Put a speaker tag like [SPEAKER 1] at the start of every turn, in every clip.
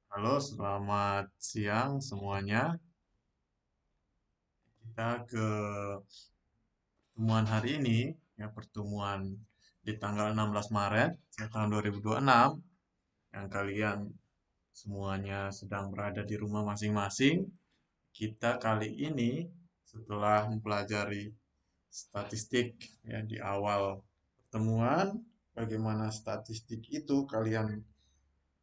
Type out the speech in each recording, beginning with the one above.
[SPEAKER 1] Halo, selamat siang semuanya. Kita ke pertemuan hari ini, ya pertemuan di tanggal 16 Maret ya, tahun 2026, yang kalian semuanya sedang berada di rumah masing-masing. Kita kali ini setelah mempelajari statistik ya di awal pertemuan, bagaimana statistik itu kalian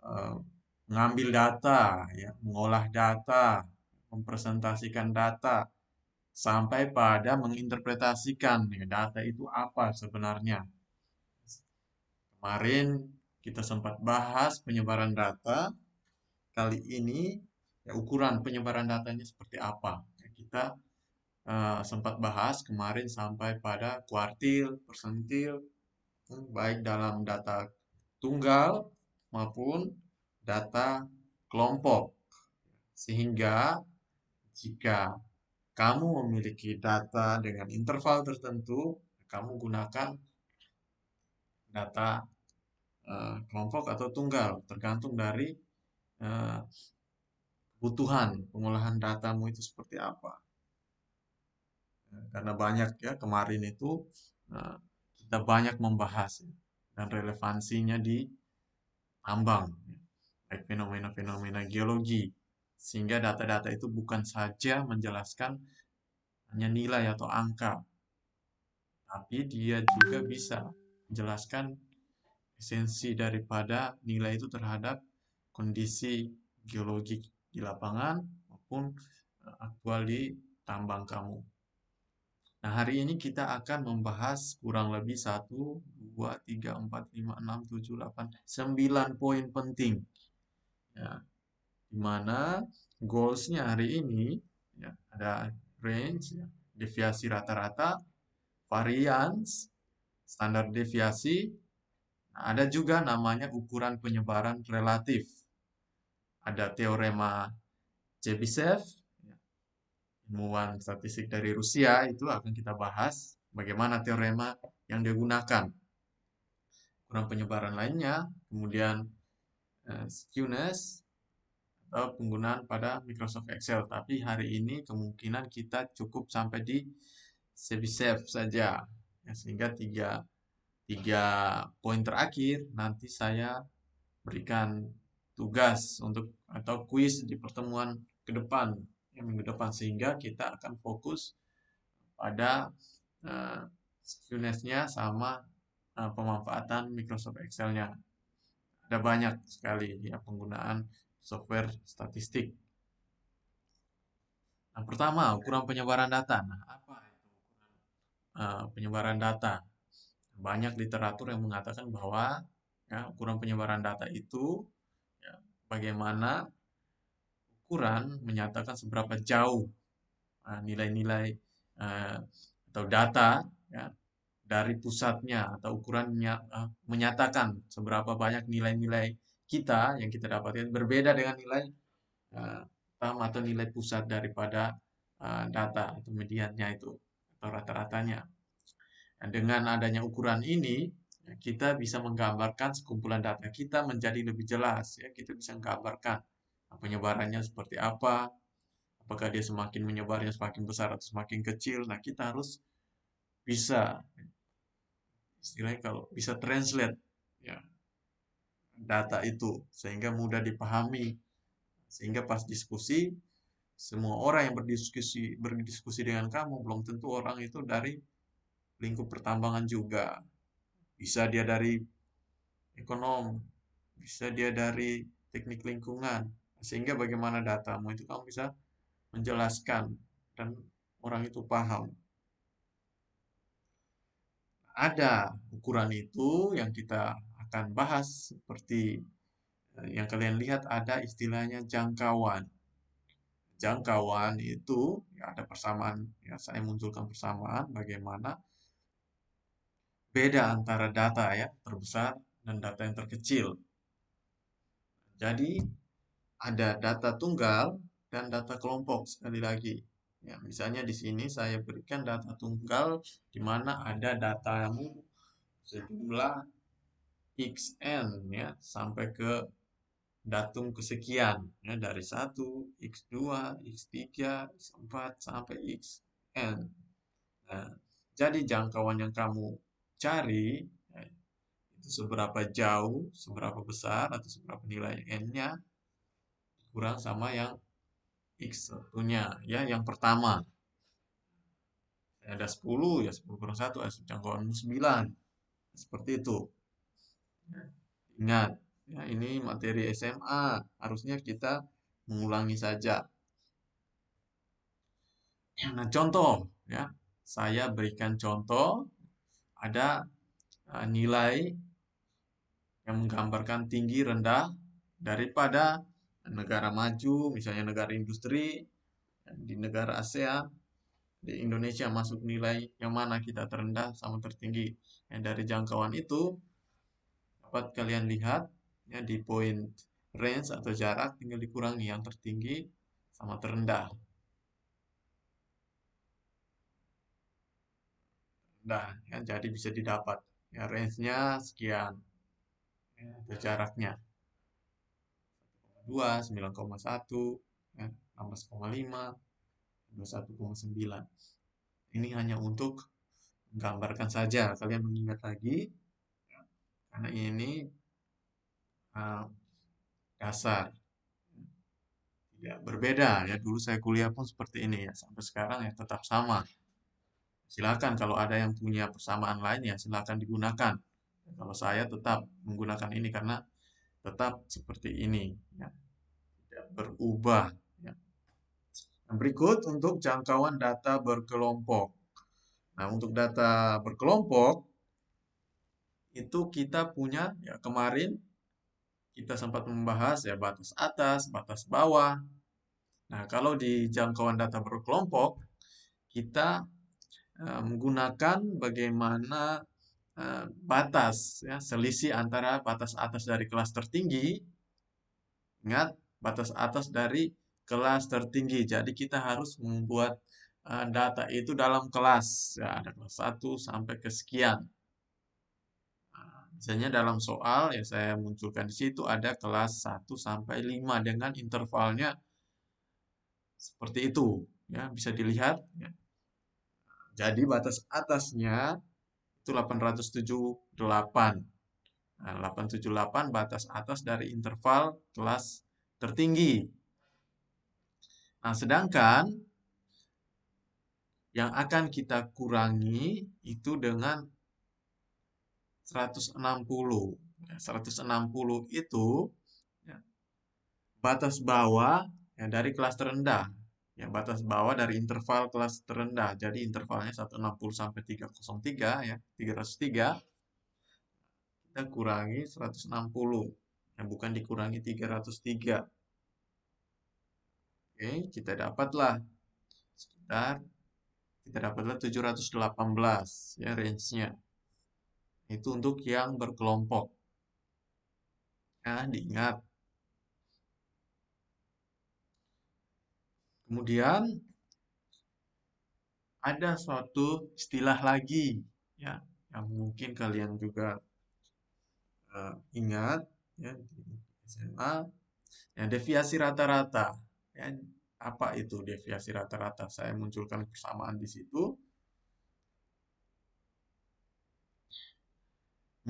[SPEAKER 1] eh, mengambil data, ya, mengolah data, mempresentasikan data, sampai pada menginterpretasikan ya, data itu apa sebenarnya. Kemarin kita sempat bahas penyebaran data, kali ini ya, ukuran penyebaran datanya seperti apa. Ya, kita sempat bahas kemarin sampai pada kuartil, persentil, baik dalam data tunggal maupun data kelompok. Sehingga jika kamu memiliki data dengan interval tertentu, kamu gunakan data kelompok atau tunggal, tergantung dari eh, kebutuhan pengolahan datamu itu seperti apa. Karena banyak ya kemarin itu eh, kita banyak membahas ya, dan relevansinya di tambang, ya, baik fenomena-fenomena geologi, sehingga data-data itu bukan saja menjelaskan hanya nilai atau angka, tapi dia juga bisa menjelaskan esensi daripada nilai itu terhadap kondisi geologi di lapangan maupun aktual di tambang kamu. Nah, hari ini kita akan membahas kurang lebih 1, 2, 3, 4, 5, 6, 7, 8, 9 poin penting. Ya, di mana goals-nya hari ini ya, ada range, ya, deviasi rata-rata, variance, standar deviasi. Nah, ada juga namanya ukuran penyebaran relatif. Ada teorema Chebyshev, ilmuwan statistik dari Rusia, itu akan kita bahas bagaimana teorema yang digunakan. Ukuran penyebaran lainnya, kemudian skewness atau penggunaan pada Microsoft Excel. Tapi hari ini kemungkinan kita cukup sampai di Chebyshev saja. Ya, sehingga tiga poin terakhir nanti saya berikan tugas untuk atau kuis di pertemuan ke depan, yang minggu depan, sehingga kita akan fokus pada uh, nya sama pemanfaatan Microsoft Excel-nya. Ada banyak sekali ya penggunaan software statistik. Nah, pertama, ukuran penyebaran data. Nah, apa itu penyebaran data? Banyak literatur yang mengatakan bahwa ya, ukuran penyebaran data itu ya, bagaimana ukuran menyatakan seberapa jauh nilai-nilai uh, atau data ya, dari pusatnya, atau ukurannya menyatakan seberapa banyak nilai-nilai kita yang kita dapatkan berbeda dengan nilai atau nilai pusat daripada data atau mediannya itu atau rata-ratanya. Nah, dengan adanya ukuran ini ya, kita bisa menggambarkan sekumpulan data kita menjadi lebih jelas ya. Kita bisa menggambarkan penyebarannya seperti apa, apakah dia semakin menyebarnya semakin besar atau semakin kecil. Nah, kita harus bisa, istilahnya kalau bisa translate ya data itu sehingga mudah dipahami, sehingga pas diskusi semua orang yang berdiskusi dengan kamu belum tentu orang itu dari lingkup pertambangan juga. Bisa dia dari ekonom, bisa dia dari teknik lingkungan. Sehingga bagaimana datamu itu kamu bisa menjelaskan dan orang itu paham. Ada ukuran itu yang kita akan bahas, seperti yang kalian lihat ada istilahnya jangkauan. Jangkauan itu ya ada persamaan, ya saya munculkan persamaan bagaimana beda antara data ya terbesar dan data yang terkecil. Jadi ada data tunggal dan data kelompok sekali lagi. Ya, misalnya di sini saya berikan data tunggal di mana ada datamu sejumlah XN ya sampai ke datum kesekian, ya, dari 1, X2, X3, X4, sampai Xn. Nah, jadi jangkauan yang kamu cari, ya, itu seberapa jauh, seberapa besar, atau seberapa nilai n-nya, kurang sama yang x1-nya, ya, yang pertama. Ada 10, ya 10 kurang 1, jangkauanmu 9. Seperti itu. Ya, ingat, ya, ini materi SMA, harusnya kita mengulangi saja. Nah, contoh, ya, saya berikan contoh, ada nilai yang menggambarkan tinggi rendah daripada negara maju, misalnya negara industri, di negara ASEAN, di Indonesia masuk nilai yang mana kita terendah sama tertinggi. Yang dari jangkauan itu dapat kalian lihat, ya, di poin range atau jarak tinggal dikurangi yang tertinggi sama terendah. Nah, ya, jadi bisa didapat. Ya, range-nya sekian, ya, atau jaraknya 2, 9,1, ya, 16,5, 21,9. Ini hanya untuk menggambarkan saja, kalian mengingat lagi, ya, karena ini uh, dasar. Ya, berbeda ya. Dulu saya kuliah pun seperti ini ya. Sampai sekarang ya tetap sama. Silakan kalau ada yang punya persamaan lain ya silakan digunakan. Kalau saya tetap menggunakan ini karena tetap seperti ini ya. Tidak berubah ya. Nah, berikut untuk jangkauan data berkelompok. Nah, untuk data berkelompok itu kita punya ya kemarin kita sempat membahas ya batas atas, batas bawah. Nah, kalau di jangkauan data berkelompok kita menggunakan bagaimana batas ya selisih antara batas atas dari kelas tertinggi, ingat batas atas dari kelas tertinggi, jadi kita harus membuat data itu dalam kelas ya, ada kelas 1 sampai ke sekian. Misalnya dalam soal ya saya munculkan di situ ada kelas 1 sampai 5 dengan intervalnya seperti itu ya, bisa dilihat ya. Jadi batas atasnya itu 878. Nah, 878 batas atas dari interval kelas tertinggi. Nah, sedangkan yang akan kita kurangi itu dengan 160. Ya, 160 itu ya, batas bawah ya, dari kelas terendah. Ya, batas bawah dari interval kelas terendah. Jadi intervalnya 160 sampai 303 ya, 303. Kita kurangi 160. Ya, bukan dikurangi 303. Oke, sekitar kita dapatlah 718 ya range-nya. Itu untuk yang berkelompok. Ya, diingat. Kemudian ada suatu istilah lagi ya yang mungkin kalian juga ingat ya di SMA, ya deviasi rata-rata. Ya, apa itu deviasi rata-rata? Saya munculkan persamaan di situ.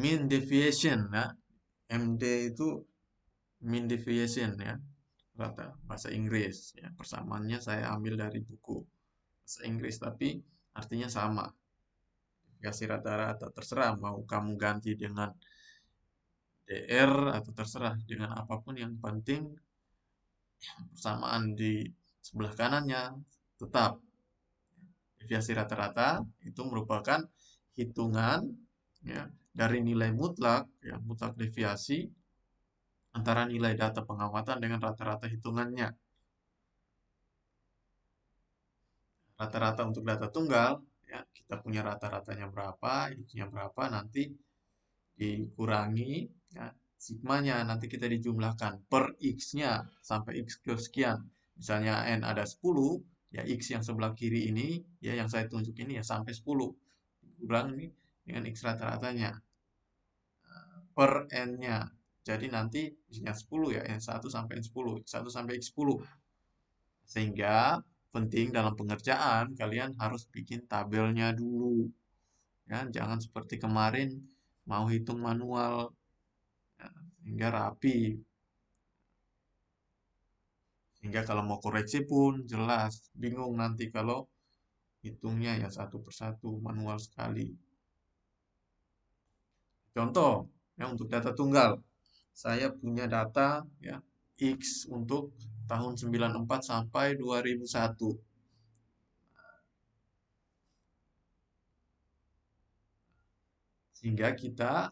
[SPEAKER 1] Mean deviation ya. MD itu mean deviation ya. Rata bahasa Inggris ya. Persamaannya saya ambil dari buku bahasa Inggris tapi artinya sama. Deviasi rata-rata terserah mau kamu ganti dengan DR atau terserah dengan apapun yang penting persamaan di sebelah kanannya tetap. Deviasi rata-rata itu merupakan hitungan ya, dari nilai mutlak ya, mutlak deviasi antara nilai data pengamatan dengan rata-rata hitungannya. Rata-rata untuk data tunggal ya, kita punya rata-ratanya berapa, x-nya berapa, nanti dikurangi ya, sigmanya nanti kita dijumlahkan per x-nya sampai x ke sekian. Misalnya n ada 10, ya x yang sebelah kiri ini ya yang saya tunjuk ini ya sampai 10. Dikurangi dengan x rata-ratanya per n-nya. jadi nanti misalnya 10 ya, N1 sampai N10, X1 sampai X10. Sehingga penting dalam pengerjaan kalian harus bikin tabelnya dulu. Ya, jangan seperti kemarin mau hitung manual, ya, sehingga rapi. Sehingga kalau mau koreksi pun jelas, bingung nanti kalau hitungnya ya satu persatu manual sekali. Contoh, ya untuk data tunggal, saya punya data ya X untuk tahun 94 sampai 2001. Sehingga kita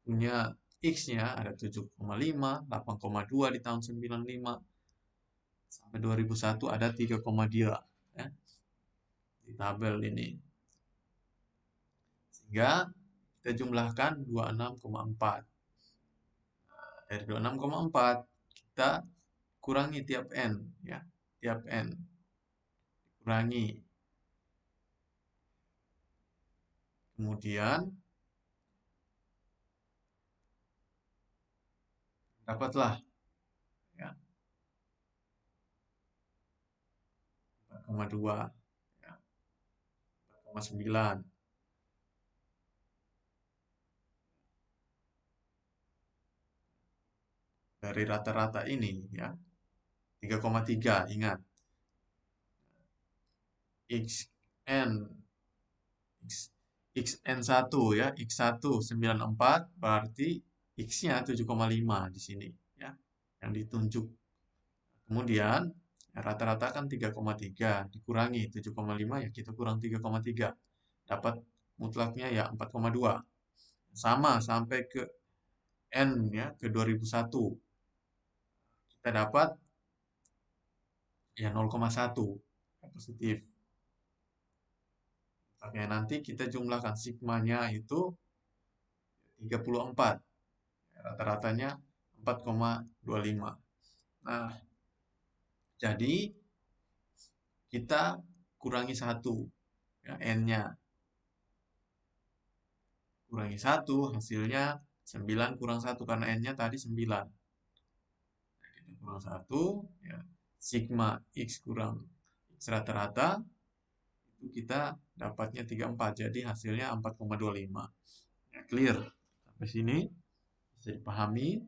[SPEAKER 1] punya X-nya ada 7,5, 8,2 di tahun 95 sampai 2001 ada 3,2 ya, di tabel ini. Sehingga kita jumlahkan 26,4. Dari 26,4 kita kurangi tiap N ya, tiap N kurangi. Kemudian dapatlah ya 4,2 ya, 4,9. Dari rata-rata ini ya 3,3, ingat XN X, XN1 ya, X1 94 berarti X-nya 7,5 di sini ya, yang ditunjuk. Kemudian rata-rata kan 3,3 dikurangi 7,5 ya kita kurang 3,3. Dapat mutlaknya ya 4,2. Sama sampai ke N ya, ke 2001. Kita dapat ya 0,1 positif. Oke, nanti kita jumlahkan sigmanya itu 34. Rata-ratanya 4,25. Nah, jadi kita kurangi 1 ya, N-nya. Kurangi 1 hasilnya 9 kurang 1 karena N-nya tadi 9. Nah, kita kurang 1 ya. Sigma X kurang X rata-rata itu kita dapatnya 34. Jadi hasilnya 4,25. Ya, clear. Sampai sini bisa dipahami.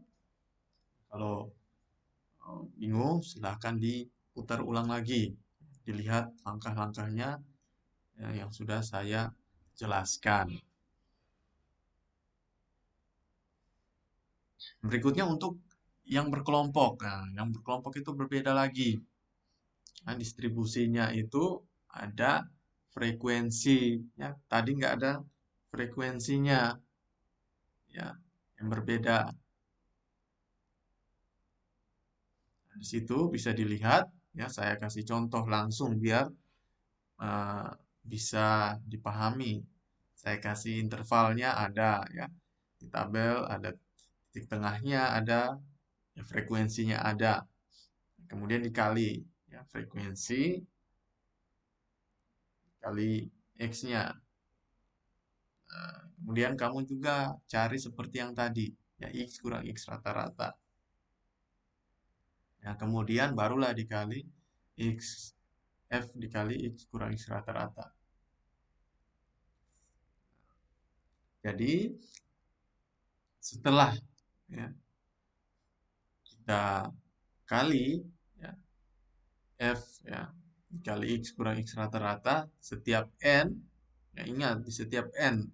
[SPEAKER 1] Kalau bingung silahkan diputar ulang lagi. Dilihat langkah-langkahnya ya, yang sudah saya jelaskan. Berikutnya untuk yang berkelompok. Nah, yang berkelompok itu berbeda lagi. Nah, distribusinya itu ada frekuensi. Ya, tadi nggak ada frekuensinya. Ya, yang berbeda. Nah, di situ bisa dilihat. Ya, saya kasih contoh langsung biar uh, bisa dipahami. Saya kasih intervalnya ada ya. Di tabel ada titik tengahnya ada, ya, frekuensinya ada. Kemudian dikali ya frekuensi kali X-nya. Nah, kemudian kamu juga cari seperti yang tadi, ya X kurang X rata-rata. Ya, kemudian barulah dikali X, F dikali X kurang X rata-rata. Jadi, setelah ya, kita kali ya, F ya, dikali X kurang X rata-rata, setiap N, ya ingat di setiap N.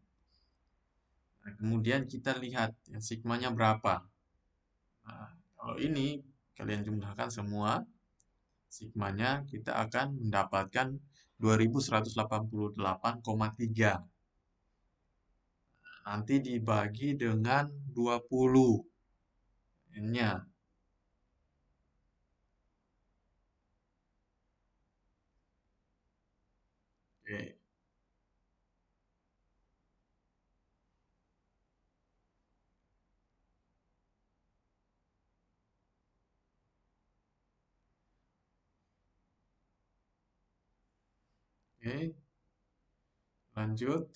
[SPEAKER 1] Nah, kemudian kita lihat ya, sigmanya berapa. Nah, kalau ini kalian jumlahkan semua, sigmanya kita akan mendapatkan 2188,3. Nanti dibagi dengan 20 N-nya. Oke. Oke, lanjut.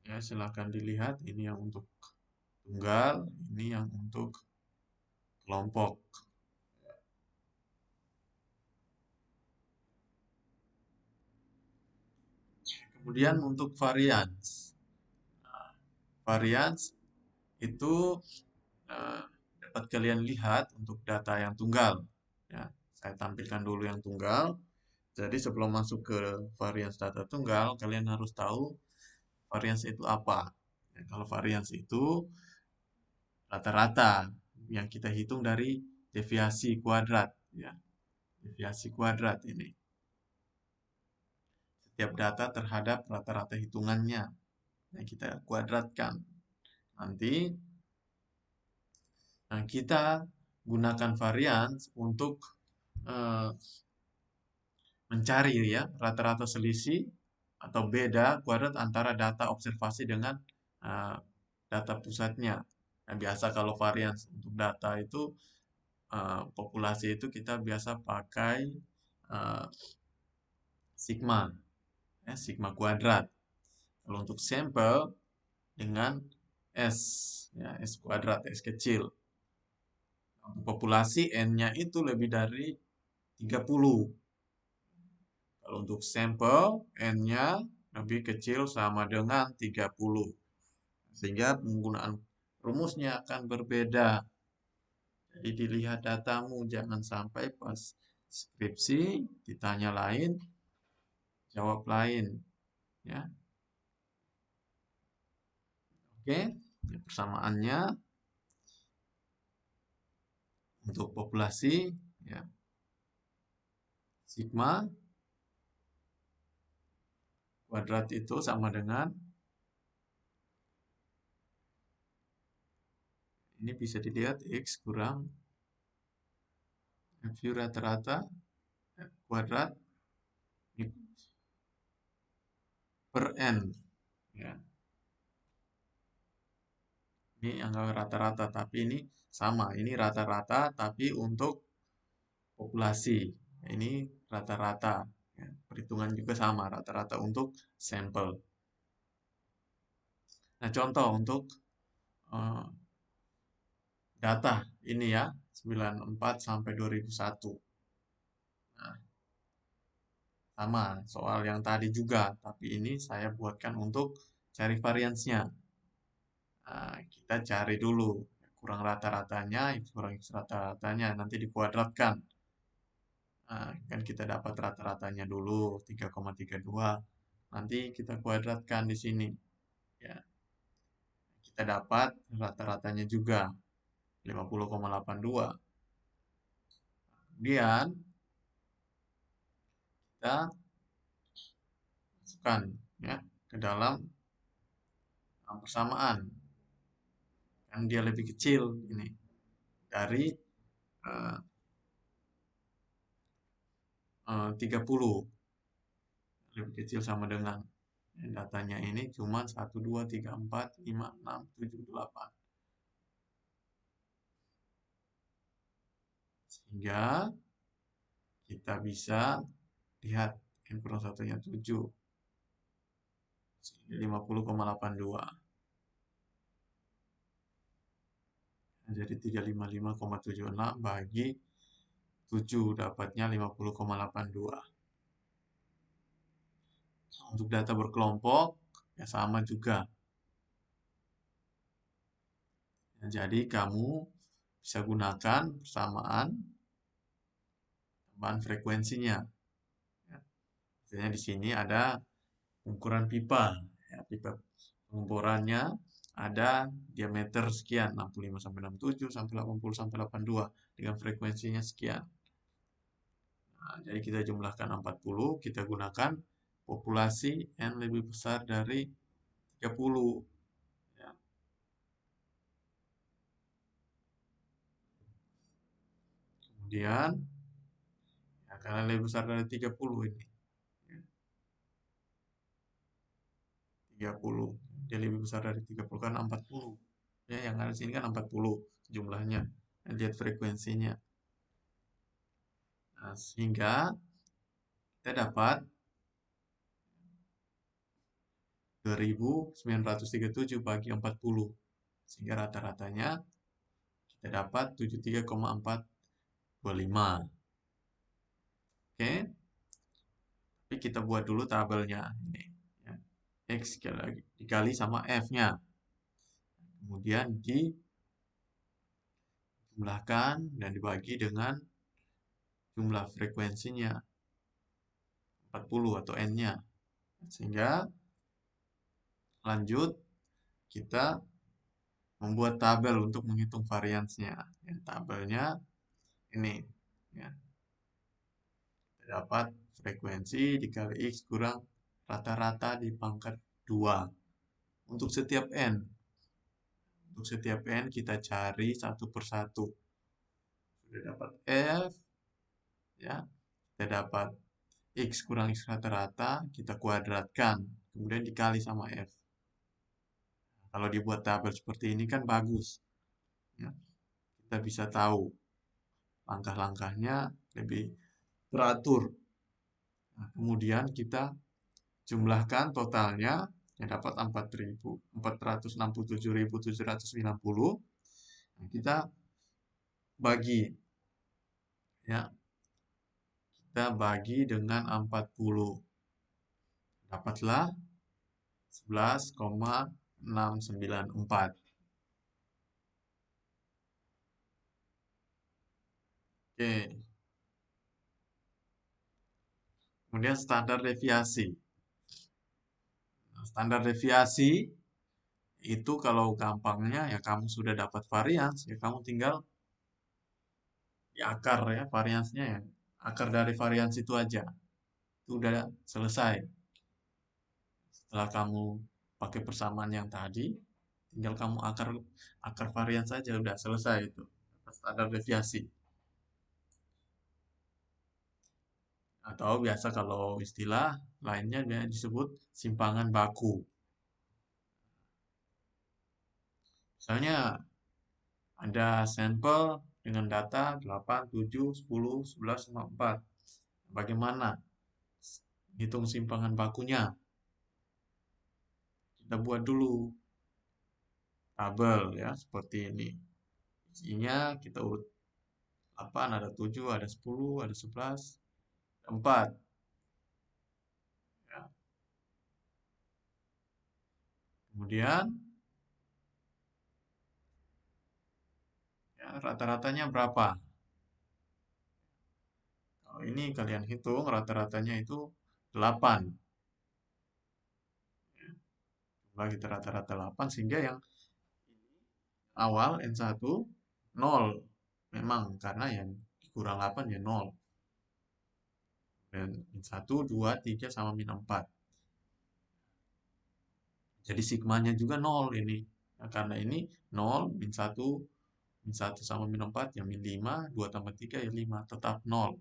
[SPEAKER 1] Ya, silahkan dilihat ini yang untuk tunggal, ini yang untuk kelompok. Kemudian untuk varians. Nah, varians itu dapat kalian lihat untuk data yang tunggal. Ya, saya tampilkan dulu yang tunggal. Jadi sebelum masuk ke varians data tunggal, kalian harus tahu varians itu apa. Ya, kalau varians itu rata-rata yang kita hitung dari deviasi kuadrat. Ya, deviasi kuadrat ini. Setiap data terhadap rata-rata hitungannya. Yang kita kuadratkan. Nanti kita gunakan varians untuk eh, mencari ya rata-rata selisih atau beda kuadrat antara data observasi dengan uh, data pusatnya. Nah, biasa kalau varians untuk data itu populasi itu kita biasa pakai uh, sigma, ya, sigma kuadrat. Kalau untuk sampel dengan S, ya, S kuadrat, S kecil. Untuk populasi N-nya itu lebih dari 30. Kalau untuk sampel, N-nya lebih kecil sama dengan 30. Sehingga penggunaan rumusnya akan berbeda. Jadi dilihat datamu, jangan sampai pas skripsi ditanya lain, jawab lain. Ya. Oke, persamaannya untuk populasi, ya, sigma kuadrat itu sama dengan, ini bisa dilihat X kurang FU rata-rata kuadrat per N. Ya. Ini angka rata-rata, tapi ini sama. Ini rata-rata, tapi untuk populasi. Ini rata-rata. Ya. Perhitungan juga sama, rata-rata untuk sampel. Nah, contoh untuk uh, data ini ya, 94 sampai 2001. Nah, sama soal yang tadi juga, tapi ini saya buatkan untuk cari variansnya. Nah, kita cari dulu kurang rata-ratanya, kurang rata-ratanya, nanti dikuadratkan. Nah, kan kita dapat rata-ratanya dulu 3,32. Nanti kita kuadratkan di sini. Ya, kita dapat rata-ratanya juga 50,82. Kemudian kita masukkan ya ke dalam persamaan. Kan dia lebih kecil ini dari 30. Lebih kecil sama dengan datanya ini cuma 1, 2, 3, 4, 5, 6, 7, 8. Sehingga kita bisa lihat N kurang satunya 7. 50,82. Jadi 355,76 bagi 7 dapatnya 50,82. Untuk data berkelompok ya sama juga. Nah, jadi kamu bisa gunakan persamaan tambahan frekuensinya. Ya, misalnya di sini ada ukuran pipa. Ya, pipa pengeborannya ada diameter sekian, 65 sampai 67 sampai 80 sampai 82 dengan frekuensinya sekian. Nah, jadi kita jumlahkan 40, kita gunakan populasi N lebih besar dari 30. Ya. Kemudian, ya, karena lebih besar dari 30 ini. Ya, 30. Dia lebih besar dari 30 kan 40. Ya, yang ada di sini kan 40 jumlahnya. Lihat frekuensinya. Nah, sehingga kita dapat 2.937 bagi 40. Sehingga rata-ratanya kita dapat 73,425. Oke, tapi kita buat dulu tabelnya ini. Ya. X dikali sama F-nya. Kemudian dijumlahkan dan dibagi dengan jumlah frekuensinya 40 atau N-nya. Sehingga lanjut kita membuat tabel untuk menghitung variansnya. Ya, tabelnya ini. Ya. Kita dapat frekuensi dikali X kurang rata-rata di pangkat 2. Untuk setiap N. Untuk setiap N kita cari satu persatu. Sudah dapat F. Ya. Kita dapat X kurang X rata-rata. Kita kuadratkan. Kemudian dikali sama F. Kalau dibuat tabel seperti ini kan bagus. Ya. Kita bisa tahu langkah-langkahnya lebih teratur. Nah, kemudian kita jumlahkan totalnya yang dapat 467.790. Nah, kita bagi ya. Kita bagi dengan 40. Dapatlah 11,694. Oke. Kemudian standar deviasi. Nah, standar deviasi itu kalau gampangnya ya kamu sudah dapat varians, ya kamu tinggal di akar ya variansnya ya. Akar dari varians itu aja. Itu udah selesai. Setelah kamu pakai persamaan yang tadi, tinggal kamu akar varians saja udah selesai itu. Standar deviasi. Atau biasa kalau istilah lainnya disebut simpangan baku. Misalnya ada sampel dengan data 8, 7, 10, 11, 4. Bagaimana hitung simpangan bakunya? Kita buat dulu tabel ya seperti ini. Isinya kita urut 8, ada 7, ada 10, ada 11, 4. Ya. Kemudian ya, rata-ratanya berapa? Kalau ini kalian hitung rata-ratanya itu 8. Ya. Jumlah kita rata-rata 8 sehingga yang awal N1 0. Memang karena yang dikurang 8 ya 0. Dan min 1, 2, 3 sama min 4. Jadi sigmanya juga 0 ini. Nah, karena ini 0, min 1, min 1 sama min 4 ya min 5, 2 tambah 3 ya 5, tetap 0. Nah,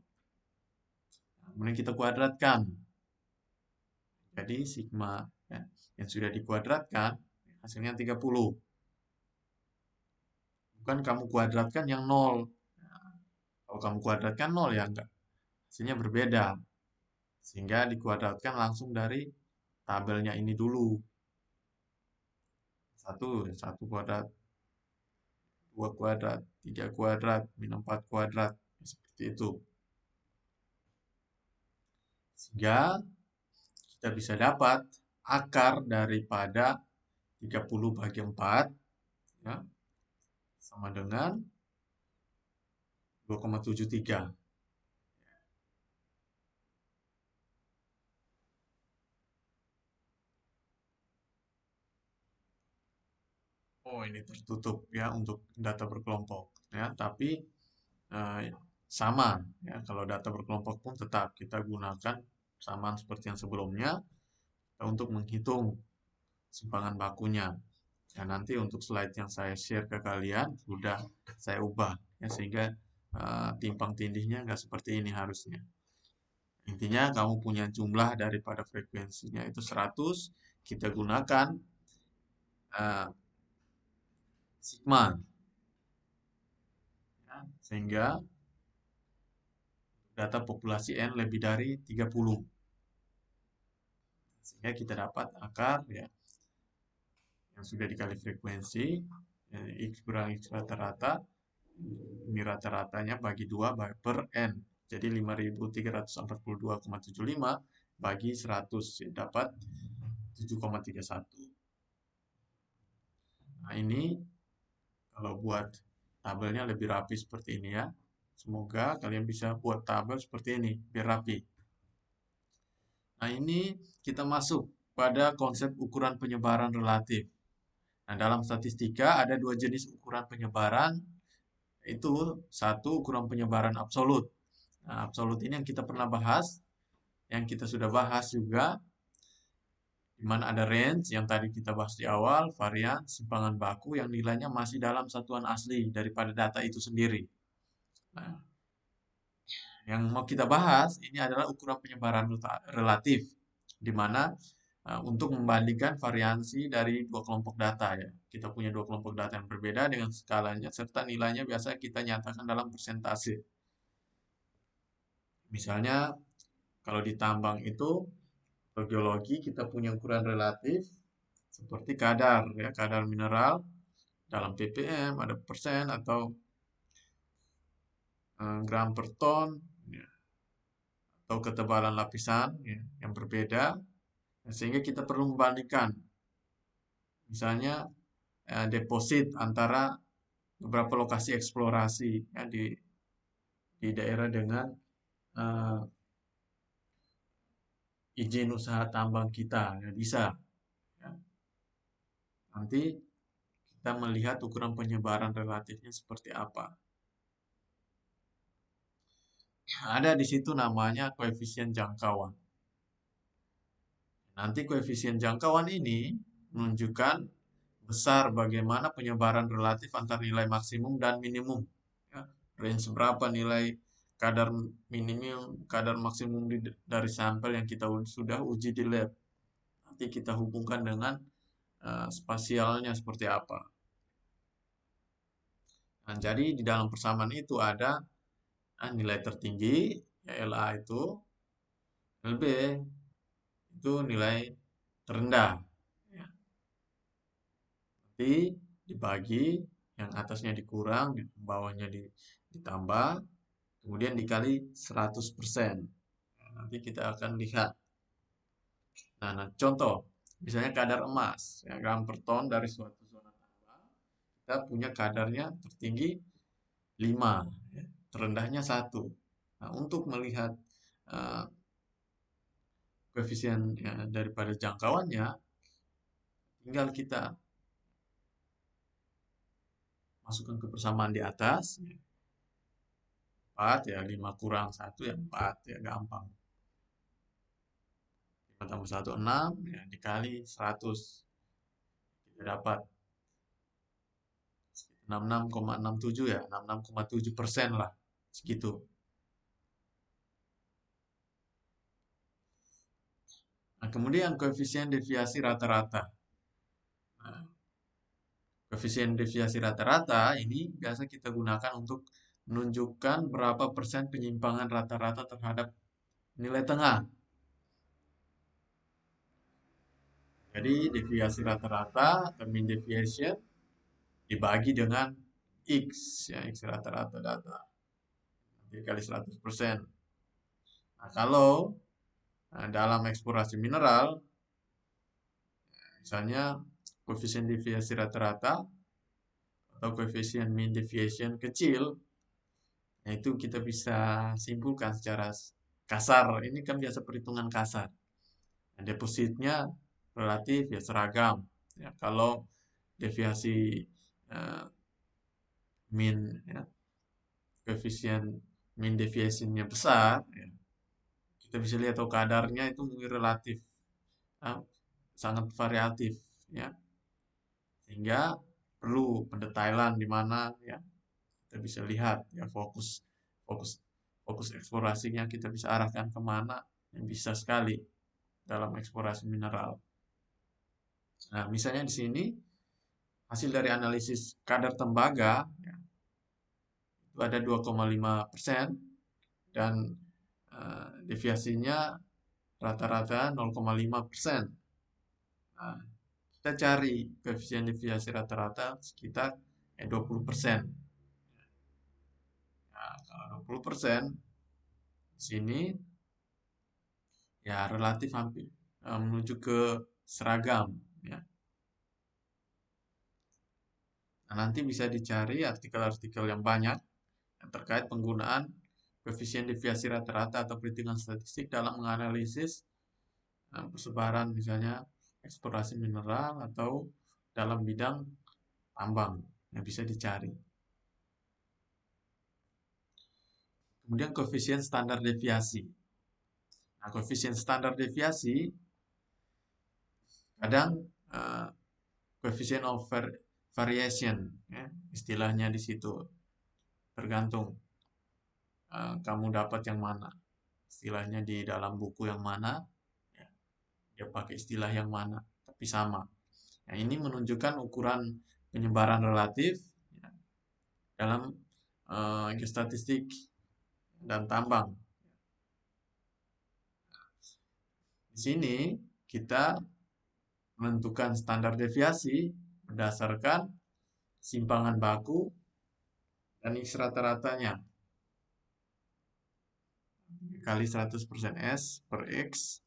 [SPEAKER 1] kemudian kita kuadratkan. Jadi sigma ya, yang sudah dikuadratkan hasilnya 30. Bukan kamu kuadratkan yang 0. Nah, kalau kamu kuadratkan 0 ya enggak. Hasilnya berbeda. Sehingga dikuadratkan langsung dari tabelnya ini dulu. 1 kuadrat, 2 kuadrat, 3 kuadrat, min 4 kuadrat. Seperti itu. Sehingga kita bisa dapat akar daripada 30 bagi 4 ya, sama dengan 2,73. Oh, ini tertutup ya untuk data berkelompok ya, tapi sama ya. Kalau data berkelompok pun tetap kita gunakan samaan seperti yang sebelumnya untuk menghitung simpangan bakunya. Ya, nanti untuk slide yang saya share ke kalian sudah saya ubah ya, sehingga timpang tindihnya nggak seperti ini harusnya. Intinya kamu punya jumlah daripada frekuensinya itu 100, kita gunakan sigma ya, sehingga data populasi N lebih dari 30. Sehingga kita dapat akar ya yang sudah dikali frekuensi ya, X kurang X rata-rata, ini rata-ratanya bagi 2 per N. Jadi 5.342,75 bagi 100 ya, dapat 7,31. Nah ini kalau buat tabelnya lebih rapi seperti ini ya. Semoga kalian bisa buat tabel seperti ini biar rapi. Nah ini kita masuk pada konsep ukuran penyebaran relatif. Nah dalam statistika ada dua jenis ukuran penyebaran, itu satu ukuran penyebaran absolut. Nah absolut ini yang kita pernah bahas, yang kita sudah bahas juga, di mana ada range yang tadi kita bahas di awal, varian, simpangan baku yang nilainya masih dalam satuan asli daripada data itu sendiri. Nah, yang mau kita bahas ini adalah ukuran penyebaran relatif, di mana untuk membandingkan variansi dari dua kelompok data ya. Kita punya dua kelompok data yang berbeda dengan skalanya serta nilainya biasa kita nyatakan dalam persentase. Misalnya kalau di tambang itu atau geologi kita punya ukuran relatif seperti kadar ya, kadar mineral dalam ppm, ada persen atau gram per ton ya, atau ketebalan lapisan ya, yang berbeda. Sehingga kita perlu membandingkan, misalnya deposit antara beberapa lokasi eksplorasi ya, di daerah dengan uh, izin usaha tambang kita, ya, bisa. Ya. Nanti kita melihat ukuran penyebaran relatifnya seperti apa. Ada di situ namanya koefisien jangkauan. Nanti koefisien jangkauan ini menunjukkan besar bagaimana penyebaran relatif antar nilai maksimum dan minimum. Ya, range berapa nilai kadar minimum, kadar maksimum dari sampel yang kita sudah uji di lab. Nanti kita hubungkan dengan spasialnya seperti apa. Nah, jadi di dalam persamaan itu ada nilai tertinggi, ya LA itu, LB itu nilai terendah. Ya. Nanti dibagi, yang atasnya dikurang, bawahnya ditambah, kemudian dikali 100%. Nah, nanti kita akan lihat. Nah, contoh, misalnya kadar emas, ya, gram per ton dari suatu zona tambang, kita punya kadarnya tertinggi 5, ya, terendahnya 1. Nah, untuk melihat uh, koefisien ya, daripada jangkauannya, tinggal kita masukkan ke persamaan di atas, 4 ya, 5 kurang 1 ya 4 ya, gampang. 5 tambah 1, 6, ya, dikali 100. Kita dapat 66,67 ya, 66,7% lah, segitu. Nah, kemudian koefisien deviasi rata-rata. Nah, koefisien deviasi rata-rata ini biasa kita gunakan untuk menunjukkan berapa persen penyimpangan rata-rata terhadap nilai tengah. Jadi deviasi rata-rata atau mean deviation dibagi dengan X, ya X rata-rata data. Dikali 100%. Nah, kalau dalam eksplorasi mineral, misalnya koefisien deviasi rata-rata atau koefisien mean deviation kecil, nah itu kita bisa simpulkan secara kasar. Ini kan biasa perhitungan kasar. Nah, depositnya relatif ya seragam. Ya, kalau deviasi uh, mean ya, koefisien mean deviationnya besar, ya, kita bisa lihat oh kadarnya itu mungkin relatif uh, sangat variatif ya, sehingga perlu pendetailan di mana ya kita bisa lihat ya fokus fokus fokus eksplorasinya kita bisa arahkan kemana yang bisa sekali dalam eksplorasi mineral. Nah, misalnya di sini hasil dari analisis kadar tembaga ya, itu ada 2,5% dan deviasinya rata-rata 0,5%. Nah, kita cari koefisien deviasi rata-rata sekitar 20%. Nah, kalau 20% di sini ya relatif hampir menuju ke seragam ya. Nah, nanti bisa dicari artikel-artikel yang banyak yang terkait penggunaan koefisien deviasi rata-rata atau perhitungan statistik dalam menganalisis persebaran misalnya eksplorasi mineral atau dalam bidang tambang yang bisa dicari. Kemudian koefisien standar deviasi. Nah, koefisien standar deviasi kadang coefficient of variation ya, istilahnya di situ tergantung kamu dapat yang mana istilahnya di dalam buku yang mana ya, dia pakai istilah yang mana tapi sama. Nah, ini menunjukkan ukuran penyebaran relatif ya, dalam geostatistik dan tambang. Di sini kita menentukan standar deviasi berdasarkan simpangan baku dan X rata-ratanya kali 100% S per X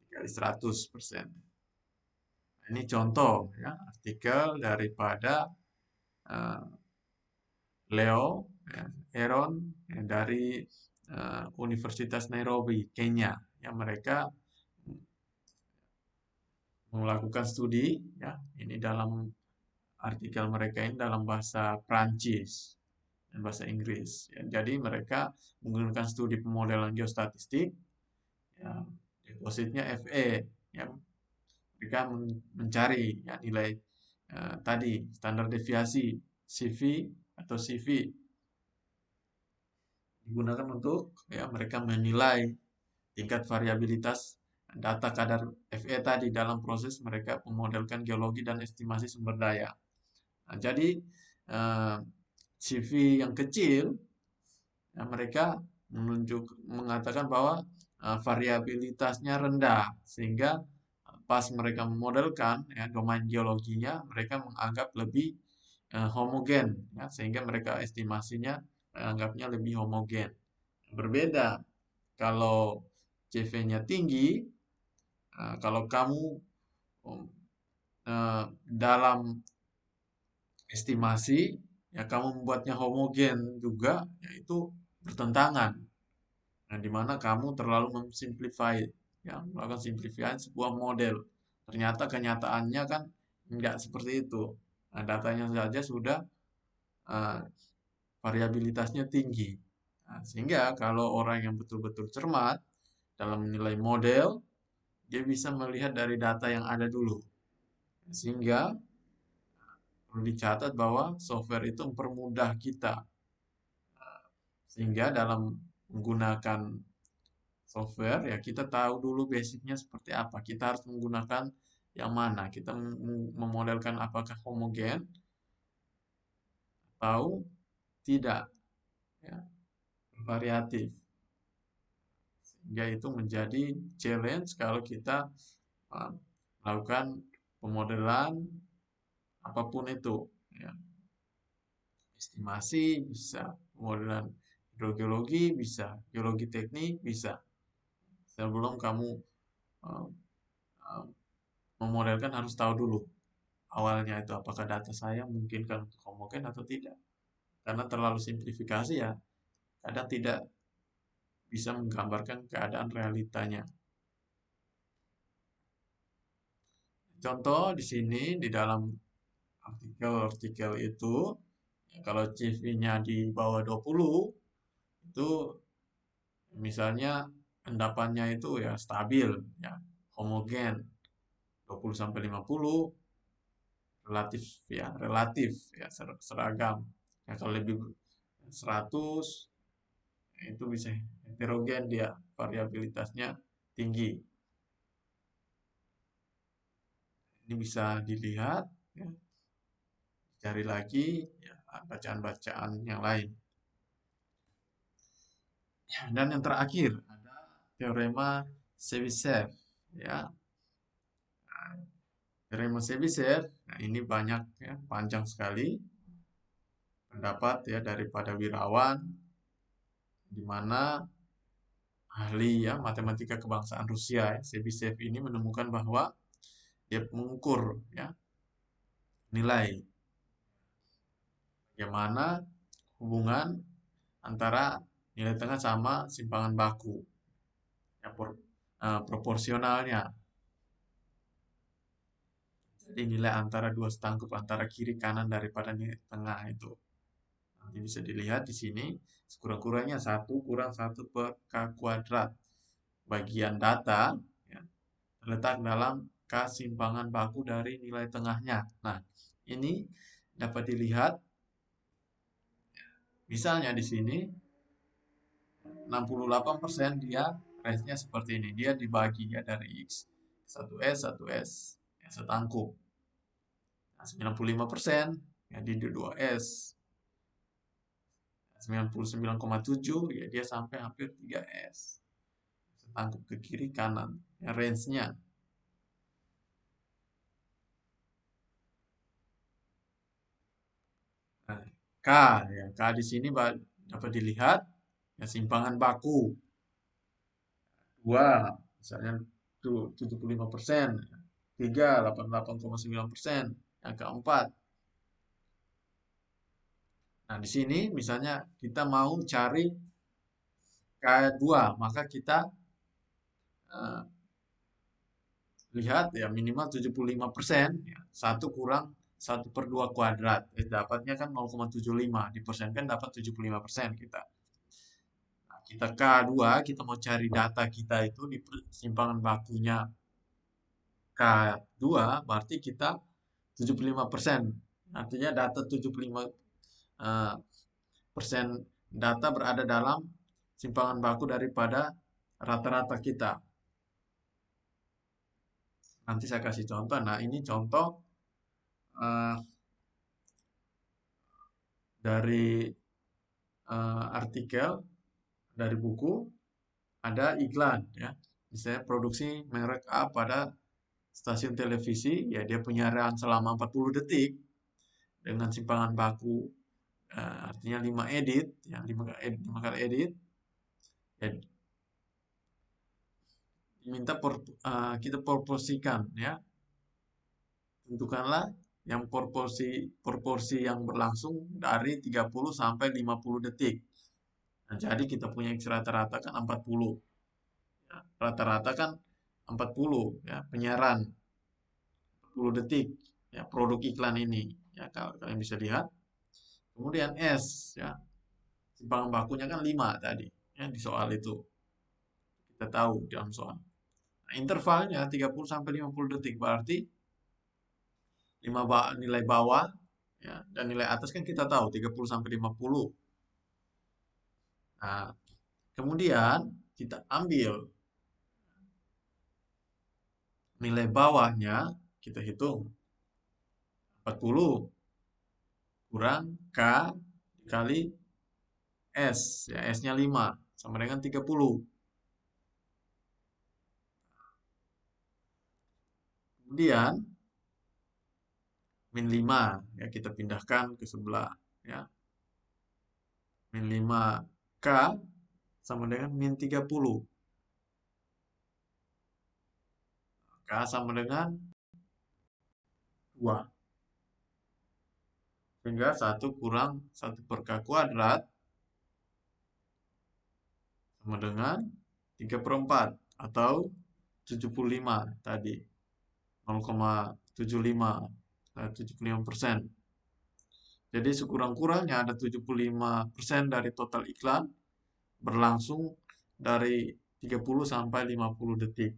[SPEAKER 1] dikali 100%. Ini contoh ya, artikel daripada Leo ya, Aaron ya, dari Universitas Nairobi, Kenya. Yang mereka melakukan studi ya, ini dalam artikel mereka ini dalam bahasa Prancis dan bahasa Inggris. Ya, jadi mereka menggunakan studi pemodelan geostatistik, ya, depositnya Fe, ya, mereka mencari ya, nilai tadi standar deviasi CV atau CV digunakan untuk ya mereka menilai tingkat variabilitas data kadar Fe tadi dalam proses mereka memodelkan geologi dan estimasi sumber daya. Nah, jadi CV yang kecil ya, mereka mengatakan bahwa variabilitasnya rendah sehingga pas mereka memodelkan ya, domain geologinya mereka menganggap lebih homogen ya, sehingga mereka estimasinya menganggapnya lebih homogen. Berbeda kalau CV-nya tinggi, kalau kamu dalam estimasi ya kamu membuatnya homogen juga, yaitu bertentangan. Nah, di mana kamu terlalu memsimplify, ya, melakukan simplifikasi sebuah model. Ternyata kenyataannya kan enggak seperti itu. Nah, datanya saja sudah uh, variabilitasnya tinggi. Nah, sehingga kalau orang yang betul-betul cermat dalam menilai model, dia bisa melihat dari data yang ada dulu. Sehingga perlu dicatat bahwa software itu mempermudah kita. Sehingga dalam menggunakan software ya kita tahu dulu basicnya seperti apa. Kita harus menggunakan yang mana. Kita memodelkan apakah homogen atau tidak, ya, variatif. Sehingga itu menjadi challenge kalau kita melakukan pemodelan apapun itu. Ya. Estimasi bisa, pemodelan hidrogeologi bisa, geologi teknik bisa. Sebelum kamu uh, uh, memodelkan harus tahu dulu awalnya itu apakah data saya memungkinkan untuk homogen atau tidak. Karena terlalu simplifikasi ya, kadang tidak bisa menggambarkan keadaan realitanya. Contoh di sini di dalam artikel-artikel itu, ya, kalau CV-nya di bawah 20, itu misalnya endapannya itu ya stabil, ya homogen 20 sampai 50 relatif ya seragam. Ya, kalau lebih 100 itu bisa heterogen dia variabilitasnya tinggi. Ini bisa dilihat ya, cari lagi ya, bacaan-bacaan yang lain. Dan yang terakhir ada teorema Chebyshev, ya. Raymond Chebyshev, nah ini banyak ya, panjang sekali pendapat ya daripada Wirawan, di mana ahli ya matematika kebangsaan Rusia ya, Chebyshev ini menemukan bahwa dia mengukur ya nilai bagaimana hubungan antara nilai tengah sama simpangan baku ya, proporsionalnya. Jadi nilai antara dua setangkup antara kiri kanan daripada nilai tengah itu. Nanti bisa dilihat di sini sekurang-kurangnya 1 kurang 1 per K kuadrat. Bagian data ya, terletak dalam K simpangan baku dari nilai tengahnya. Nah, ini dapat dilihat misalnya di sini 68% dia range-nya seperti ini. Dia dibagi ya dari X 1S ya, setangkup. Nah, 95% ya di 2S. 99,7 ya dia sampai hampir 3S. Setangkup ke kiri kanan ya range-nya. Nah, K ya, K di sini dapat dilihat ya simpangan baku 2 misalnya tuh 75%, 3 88,9%, yang keempat. Nah, di sini misalnya kita mau cari K2, maka kita eh, lihat ya minimal 75%, ya, 1 kurang 1/2 kuadrat. Dapatnya kan 0,75, dipersenkan dapat 75% kita. Nah, kita K2, kita mau cari data kita itu di simpangan bakunya K2, berarti kita 75%. Artinya data 75 eh, persen data berada dalam simpangan baku daripada rata-rata kita. Nanti saya kasih contoh. Nah, ini contoh eh, dari artikel, dari buku, ada iklan ya. Misalnya produksi merek A pada stasiun televisi, ya dia penyiaran selama 40 detik dengan simpangan baku artinya 5 edit, ya 5 kali edit. Ya, diminta kita proporsikan ya. Tentukanlah yang proporsi yang berlangsung dari 30 sampai 50 detik. Nah, jadi kita punya X rata-rata kan 40. Ya, rata-rata kan 40 ya, penyiaran 40 detik ya produk iklan ini. Ya, kalau kalian bisa lihat. Kemudian S ya. Simpangan bakunya kan 5 tadi ya di soal itu. Kita tahu dalam soal. Nah, intervalnya 30 sampai 50 detik berarti 5 nilai bawah ya dan nilai atas kan kita tahu 30 sampai 50. Nah, kemudian kita ambil nilai bawahnya, kita hitung 40 kurang K dikali S, ya S-nya 5 sama dengan 30. Kemudian min 5 ya kita pindahkan ke sebelah ya. Min 5 K sama dengan min 30. K sama dengan 2. Sehingga 1 kurang 1 per K kuadrat sama dengan 3 per 4 atau 75 tadi. 0,75 75%. Jadi sekurang-kurangnya ada 75% dari total iklan berlangsung dari 30 sampai 50 detik.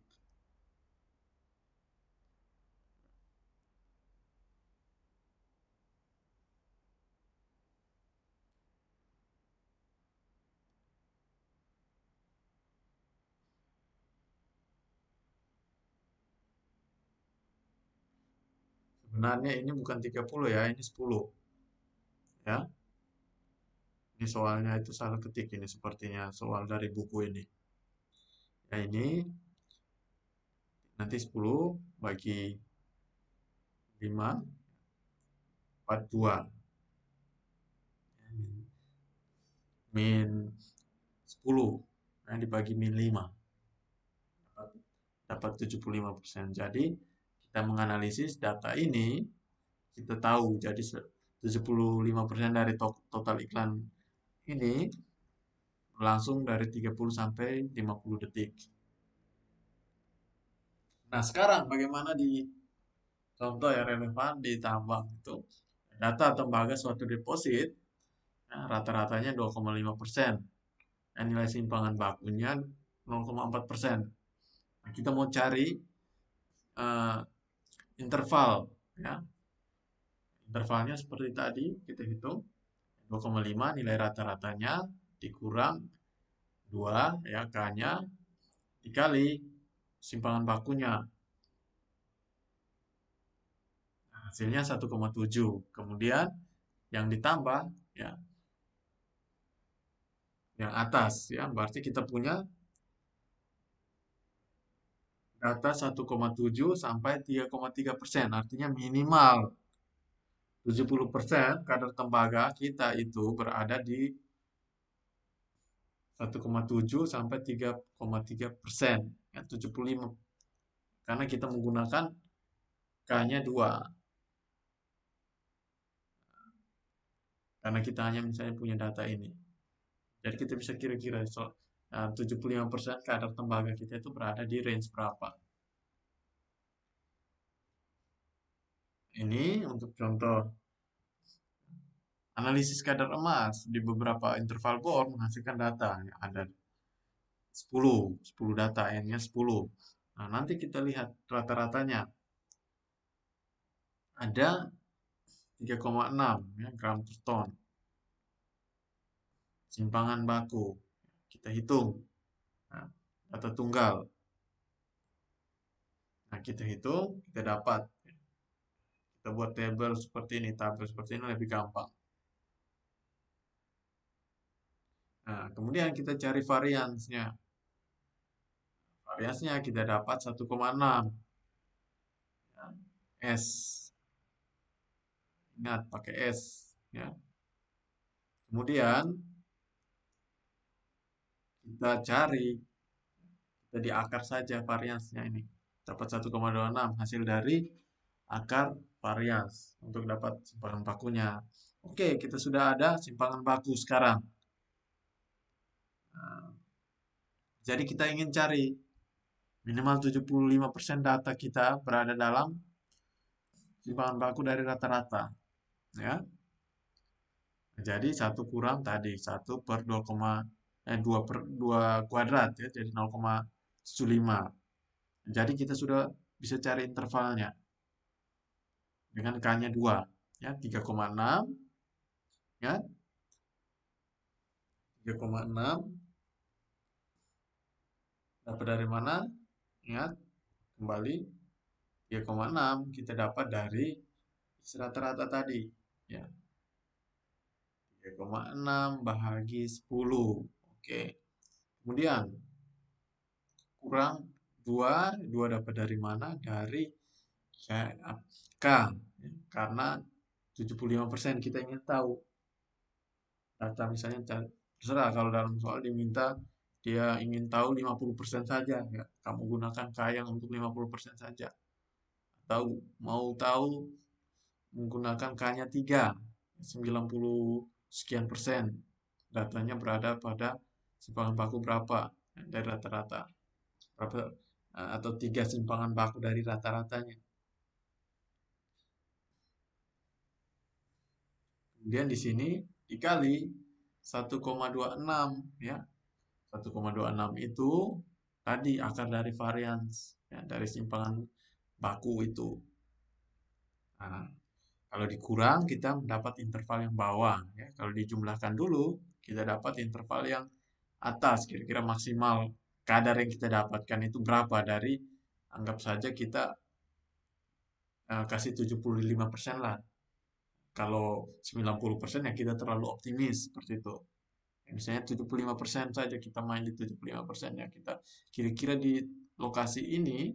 [SPEAKER 1] Sebenarnya ini bukan 30 ya, ini 10. Ya. Ini soalnya itu salah ketik ini sepertinya soal dari buku ini. Ya ini Nanti 10 bagi 5, 42. Min 10, nah, dibagi min 5. Dapat 75%. Jadi, kita menganalisis data ini, kita tahu, jadi 75% dari total iklan ini berlangsung dari 30 sampai 50 detik. Nah, sekarang bagaimana di contoh yang relevan di tambang itu? Data tembaga suatu deposit, nah, rata-ratanya 2,5%. Dan nilai simpangan bakunya 0,4%. Nah, kita mau cari uh, interval, ya. Intervalnya seperti tadi, kita hitung 2,5 nilai rata-ratanya dikurang 2, ya, K-nya dikali simpangan bakunya. Nah, hasilnya 1,7. Kemudian yang ditambah, ya, yang atas, ya, berarti kita punya data 1,7 sampai 3,3%, artinya minimal 70% kadar tembaga kita itu berada di 1,7 sampai 3,3%, ya, 75. Karena kita menggunakan K-nya 2. Karena kita hanya misalnya punya data ini. Jadi kita bisa kira-kira 75% kadar tembaga kita itu berada di range berapa. Ini untuk contoh analisis kadar emas di beberapa interval bor menghasilkan data. Ada 10 data, N-nya 10. Nah, nanti kita lihat rata-ratanya. Ada 3,6, ya, gram per ton. Simpangan baku. Kita hitung. Nah, data tunggal. Nah, kita hitung, kita dapat. Kita buat tabel seperti ini. Tabel seperti ini lebih gampang. Nah, kemudian kita cari variansnya. Variansnya kita dapat 1,6. Ya, S. Ingat, pakai S. Ya. Kemudian, kita cari. Kita di akar saja variansnya ini. Dapat 1,26 hasil dari akar varians untuk dapat simpangan bakunya. Oke, kita sudah ada simpangan baku sekarang. Nah, jadi kita ingin cari minimal 75% data kita berada dalam simpangan baku dari rata-rata. Ya. Jadi 1 kurang tadi 1 per 2 per 2 kuadrat, ya, jadi 0,75. Jadi kita sudah bisa cari intervalnya dengan K-nya 2, ya, 3,6, ya. 3,6 dapat dari mana? Ingat, kembali 3,6 kita dapat dari rata-rata tadi, ya. 3,6 bahagi 10. Oke. Kemudian kurang 2 dapat dari mana? Dari K, ya. Karena 75% kita ingin tahu. Data misalnya terserah kalau dalam soal diminta dia ingin tahu 50% saja, ya. Kamu gunakan K yang untuk 50% saja. Atau mau tahu menggunakan K-nya 3, 90 sekian persen. Datanya berada pada simpangan baku berapa dari rata-rata. Berapa atau 3 simpangan baku dari rata-ratanya. Kemudian di sini dikali 1,26, ya. 1,26 itu tadi akar dari varians, ya, dari simpangan baku itu. Nah, kalau dikurang kita mendapat interval yang bawah, ya. Kalau dijumlahkan dulu kita dapat interval yang atas, kira-kira maksimal kadar yang kita dapatkan itu berapa dari, anggap saja kita kasih 75% lah. Kalau 90% ya kita terlalu optimis seperti itu. Ya, misalnya 75% saja kita main di 75%, ya, kita kira-kira di lokasi ini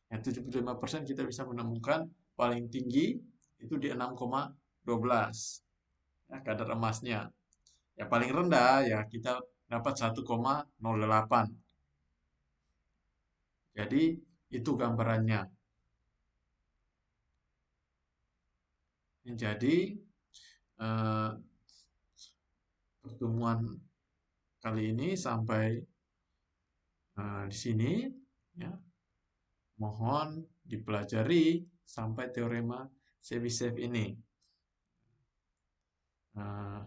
[SPEAKER 1] Ya, 75% kita bisa menemukan paling tinggi itu di 6,12 ya, kadar emasnya. Ya paling rendah ya kita dapat 1,08. Jadi itu gambarannya. Jadi eh, pertemuan kali ini sampai di sini ya. Mohon dipelajari sampai teorema Chebyshev ini. Eh,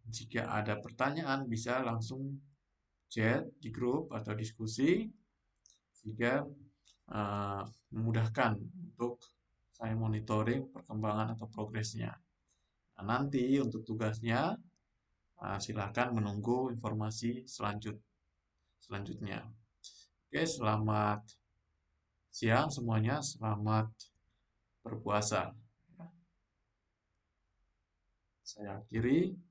[SPEAKER 1] jika ada pertanyaan bisa langsung chat di grup atau diskusi sehingga memudahkan untuk saya monitoring perkembangan atau progresnya. Nah, nanti untuk tugasnya silakan menunggu informasi selanjutnya. Oke, selamat siang semuanya, selamat berpuasa. Saya akhiri.